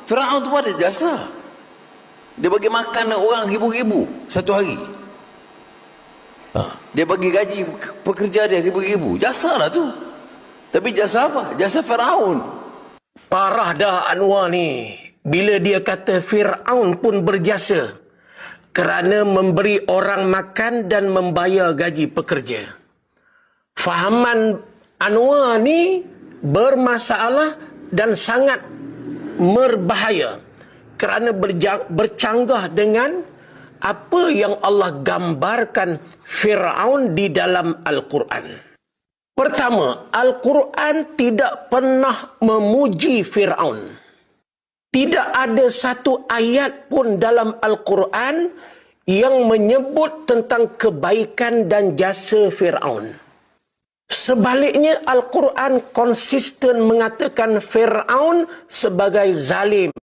Firaun tu ada jasa. Dia bagi makan orang ribu-ribu satu hari. Dia bagi gaji pekerja dia ribu-ribu. Jasa lah tu. Tapi jasa apa? Jasa Firaun. Parah dah Anwar ni. Bila dia kata Firaun pun berjasa kerana memberi orang makan dan membayar gaji pekerja. Fahaman Anwar ni bermasalah dan sangat berbahaya kerana bercanggah dengan apa yang Allah gambarkan Firaun di dalam Al-Quran. Pertama, Al-Quran tidak pernah memuji Firaun. Tidak ada satu ayat pun dalam Al-Quran yang menyebut tentang kebaikan dan jasa Firaun. Sebaliknya, Al-Quran konsisten mengatakan Firaun sebagai zalim,